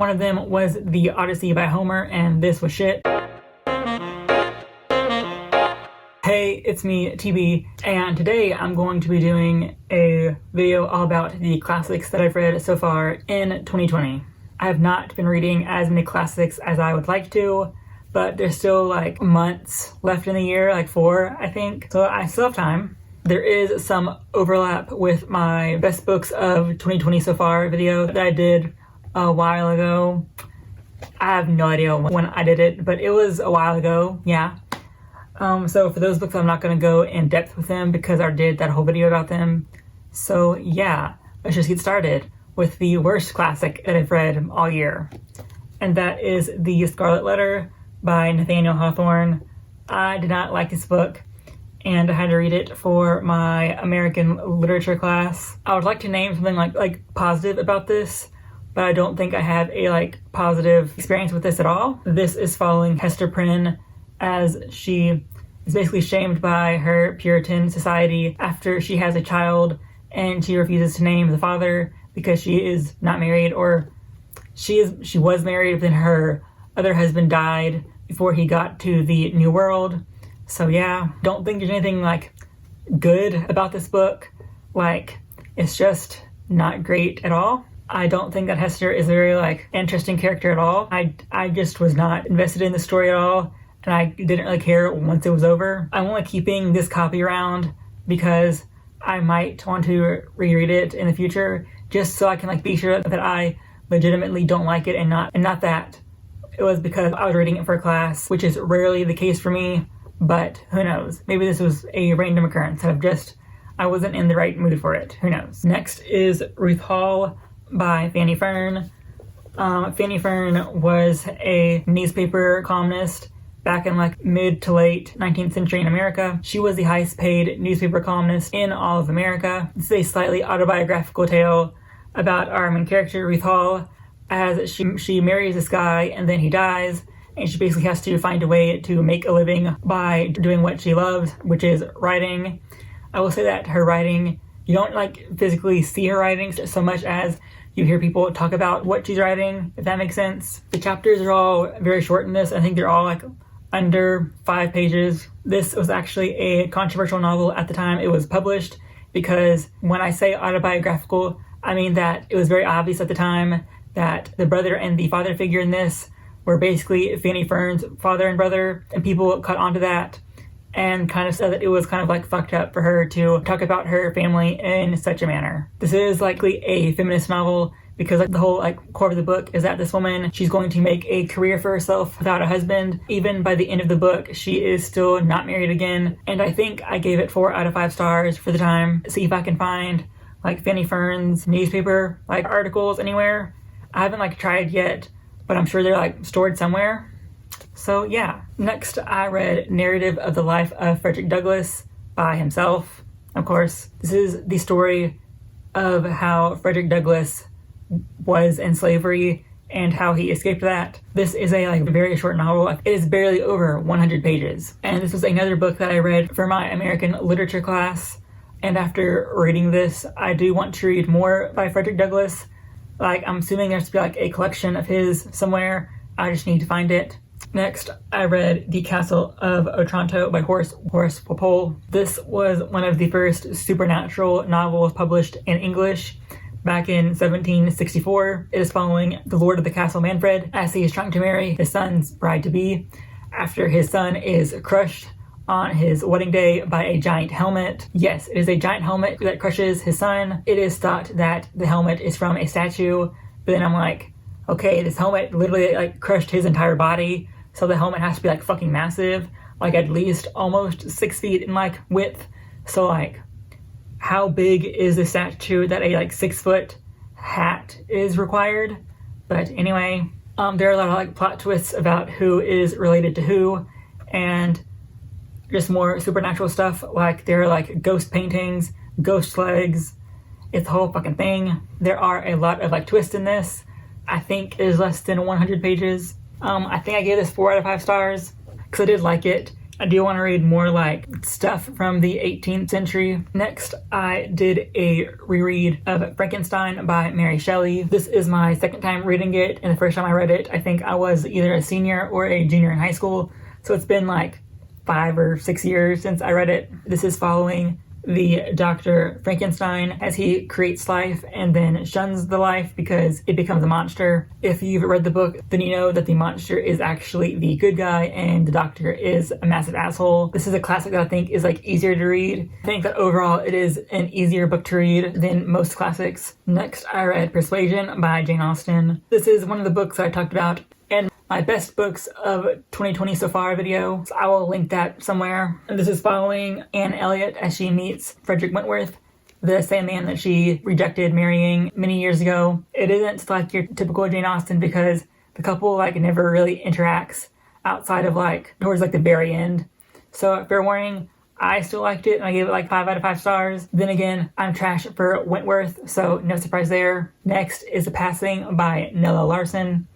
One of them was the Odyssey by Homer, and this was shit. Hey, it's me, TB, and today I'm going to be doing a video all about the classics that I've read so far in 2020. I have not been reading as many classics as I would like to, but there's still like months left in the year, like 4, I think, so I still have time. There is some overlap with my best books of 2020 so far video that I did a while ago. I have no idea when I did it, but it was a while ago, yeah. So for those books, I'm not going to go in depth with them because I did that whole video about them. So yeah, let's just get started with the worst classic that I've read all year. And that is The Scarlet Letter by Nathaniel Hawthorne. I did not like this book, and I had to read it for my American literature class. I would like to name something like positive about this, but I don't think I have a positive experience with this at all. This is following Hester Prynne as she is basically shamed by her Puritan society after she has a child and she refuses to name the father because she is not married, or she was married, but then her other husband died before he got to the New World. So yeah, don't think there's anything good about this book. It's just not great at all. I don't think that Hester is a very interesting character at all. I just was not invested in the story at all, and I didn't really care once it was over. I'm only keeping this copy around because I might want to reread it in the future, just so I can be sure that I legitimately don't like it, and not that it was because I was reading it for a class, which is rarely the case for me, but who knows? Maybe this was a random occurrence I wasn't in the right mood for it. Who knows? Next is Ruth Hall by Fanny Fern. Fanny Fern was a newspaper columnist back in mid to late 19th century in America. She was the highest paid newspaper columnist in all of America. This is a slightly autobiographical tale about our main character, Ruth Hall, as she marries this guy and then he dies, and she basically has to find a way to make a living by doing what she loves, which is writing. I will say that her writing, you don't physically see her writing so much as you hear people talk about what she's writing, if that makes sense. The chapters are all very short in this. I think they're all under 5 pages. This was actually a controversial novel at the time it was published, because when I say autobiographical, I mean that it was very obvious at the time that the brother and the father figure in this were basically Fanny Fern's father and brother, and people caught on to that and kind of said that it was kind of fucked up for her to talk about her family in such a manner. This is likely a feminist novel because the whole core of the book is that this woman, she's going to make a career for herself without a husband. Even by the end of the book, she is still not married again, and I think I gave it 4 out of 5 stars for the time. See if I can find Fanny Fern's newspaper articles anywhere. I haven't tried yet, but I'm sure they're stored somewhere. So yeah. Next, I read Narrative of the Life of Frederick Douglass by himself, of course. This is the story of how Frederick Douglass was in slavery and how he escaped that. This is a very short novel. It is barely over 100 pages. And this was another book that I read for my American literature class. And after reading this, I do want to read more by Frederick Douglass. I'm assuming there's to be a collection of his somewhere. I just need to find it. Next, I read The Castle of Otranto by Horace Walpole. This was one of the first supernatural novels published in English back in 1764. It is following the Lord of the Castle Manfred as he is trying to marry his son's bride-to-be after his son is crushed on his wedding day by a giant helmet. Yes, it is a giant helmet that crushes his son. It is thought that the helmet is from a statue, but then I'm okay, this helmet literally crushed his entire body, so the helmet has to be fucking massive, at least almost 6 feet in width. So how big is the statue that a 6 foot hat is required? But anyway, there are a lot of plot twists about who is related to who, and just more supernatural stuff. There are ghost paintings, ghost legs. It's the whole fucking thing. There are a lot of twists in this. I think it is less than 100 pages. I think I gave this 4 out of 5 stars because I did like it, I do want to read more like stuff from the 18th century. Next, I did a reread of Frankenstein by Mary Shelley. This is my second time reading it, and the first time I read it, I think I was either a senior or a junior in high school. So it's been like 5 or 6 years since I read it. This is following the Dr. Frankenstein as he creates life and then shuns the life because it becomes a monster. If you've read the book, then you know that the monster is actually the good guy and the doctor is a massive asshole. This is a classic that I think is like easier to read. I think that overall it is an easier book to read than most classics. Next, I read Persuasion by Jane Austen. This is one of the books I talked about in my best books of 2020 so far video, so I will link that somewhere. And this is following Anne Elliot as she meets Frederick Wentworth, the same man that she rejected marrying many years ago. It isn't like your typical Jane Austen because the couple like never really interacts outside of like towards like the very end. So fair warning, I still liked it and I gave it like 5 out of 5 stars. Then again, I'm trash for Wentworth, so no surprise there. Next is The Passing by Nella Larson.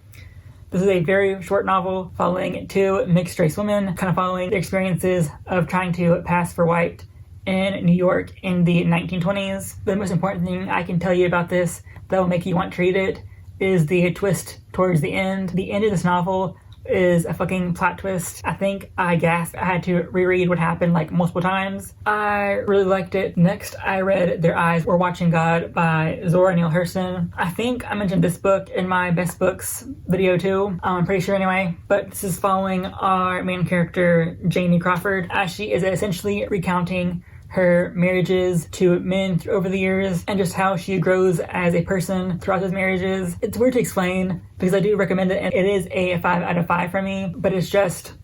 This is a very short novel following 2 mixed-race women, kind of following the experiences of trying to pass for white in New York in the 1920s. The most important thing I can tell you about this that will make you want to read it is the twist towards the end. The end of this novel is a fucking plot twist. I think I gasped. I had to reread what happened like multiple times. I really liked it. Next, I read Their Eyes Were Watching God by Zora Neale Hurston. I think I mentioned this book in my best books video too. I'm pretty sure anyway. But this is following our main character, Janie Crawford, as she is essentially recounting her marriages to men over the years and just how she grows as a person throughout those marriages. It's weird to explain because I do recommend it and it is a 5 out of 5 for me, but it's just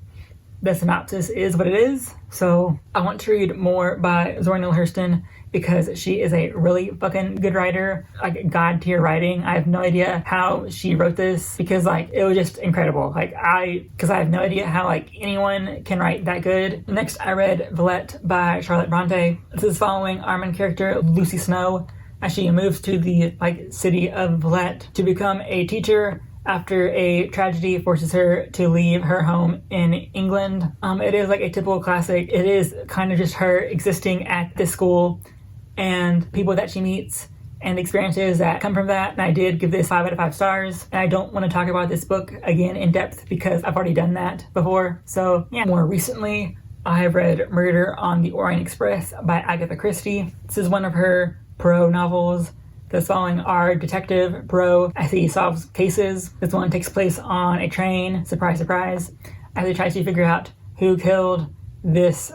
the synopsis is what it is. So I want to read more by Zora Neale Hurston because she is a really fucking good writer, like god tier writing. I have no idea how she wrote this because like it was just incredible. Because I have no idea how like anyone can write that good. Next, I read Villette by Charlotte Bronte. This is following our main character Lucy Snow as she moves to the like city of Villette to become a teacher after a tragedy forces her to leave her home in England. It is like a typical classic. It is kind of just her existing at this school and people that she meets and experiences that come from that. And I did give this 5 out of 5 stars. And I don't want to talk about this book again in depth because I've already done that before. So yeah, more recently, I have read Murder on the Orient Express by Agatha Christie. This is one of her Poirot novels that's following our detective Poirot as he solves cases. This one takes place on a train, surprise, surprise, as he tries to figure out who killed this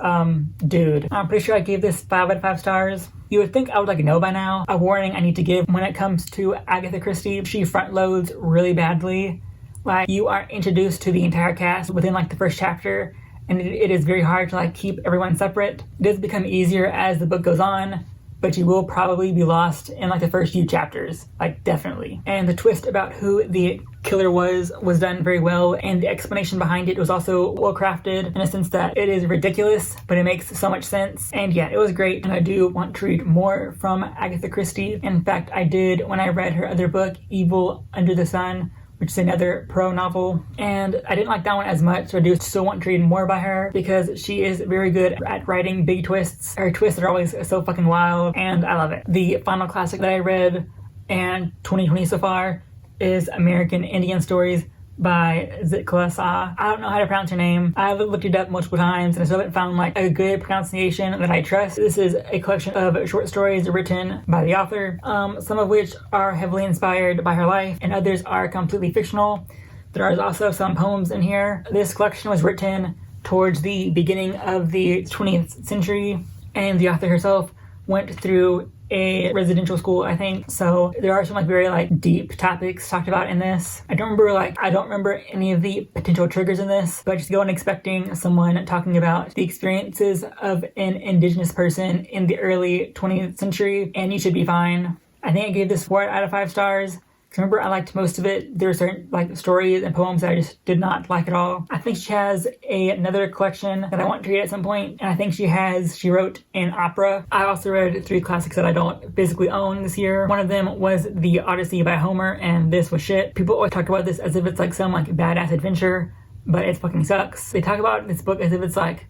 dude. I'm pretty sure I gave this 5 out of 5 stars. You would think I would like know by now. A warning I need to give when it comes to Agatha Christie, she front loads really badly. Like you are introduced to the entire cast within like the first chapter and it is very hard to like keep everyone separate. It does become easier as the book goes on, but you will probably be lost in like the first few chapters, like definitely. And the twist about who the killer was done very well, and the explanation behind it was also well crafted in a sense that it is ridiculous, but it makes so much sense. And yeah, it was great, and I do want to read more from Agatha Christie. In fact, I did when I read her other book, Evil Under the Sun, which is another Poirot novel, and I didn't like that one as much, so I do still want to read more by her because she is very good at writing big twists. Her twists are always so fucking wild, and I love it. The final classic that I read in 2020 so far is American Indian Stories by Zitkála-Šá. I don't know how to pronounce her name. I've looked it up multiple times and I still haven't found like a good pronunciation that I trust. This is a collection of short stories written by the author, some of which are heavily inspired by her life and others are completely fictional. There are also some poems in here. This collection was written towards the beginning of the 20th century and the author herself went through a residential school, I think. So there are some like very like deep topics talked about in this. I don't remember any of the potential triggers in this, but just go in expecting someone talking about the experiences of an indigenous person in the early 20th century, and you should be fine. I think I gave this 4 out of 5 stars. Remember, I liked most of it. There are certain like stories and poems that I just did not like at all. I think she has another collection that I want to read at some point, and I think she wrote an opera. I also read 3 classics that I don't physically own this year. One of them was the Odyssey by Homer, and this was shit. People always talk about this as if it's like some like badass adventure, but it fucking sucks. They talk about this book as if it's like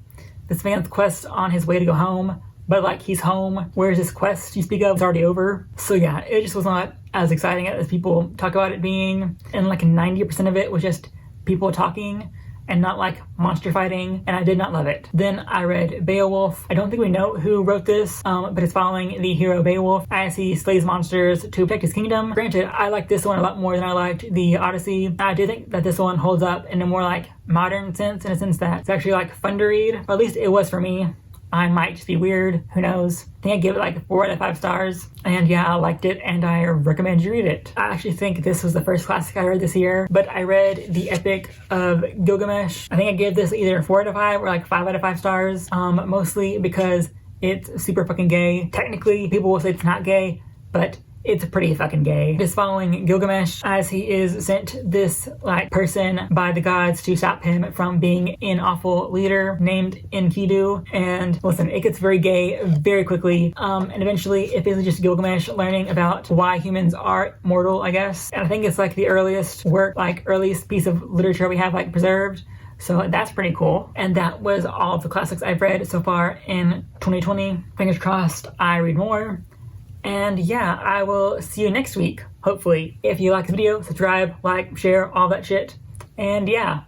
this man's quest on his way to go home, but like he's home, whereas this quest you speak of is already over. So yeah, it just was not as exciting as people talk about it being, and like 90% of it was just people talking and not like monster fighting, and I did not love it. Then I read Beowulf. I don't think we know who wrote this, but it's following the hero Beowulf as he slays monsters to protect his kingdom. Granted, I liked this one a lot more than I liked the Odyssey. I do think that this one holds up in a more like modern sense, in a sense that it's actually like fun to read, or at least it was for me. I might just be weird, who knows. I think I gave it like 4 out of 5 stars, and yeah, I liked it and I recommend you read it. I actually think this was the first classic I read this year, but I read the Epic of Gilgamesh. I think I gave this either 4 out of 5 or like 5 out of 5 stars, mostly because it's super fucking gay. Technically, people will say it's not gay, but it's pretty fucking gay. It is following Gilgamesh as he is sent this like person by the gods to stop him from being an awful leader named Enkidu. And listen, it gets very gay very quickly. And eventually it's basically just Gilgamesh learning about why humans are mortal, I guess. And I think it's like the earliest work, like earliest piece of literature we have like preserved. So that's pretty cool. And that was all of the classics I've read so far in 2020. Fingers crossed I read more. And yeah, I will see you next week, hopefully. If you like this video, subscribe, like, share, all that shit. And yeah,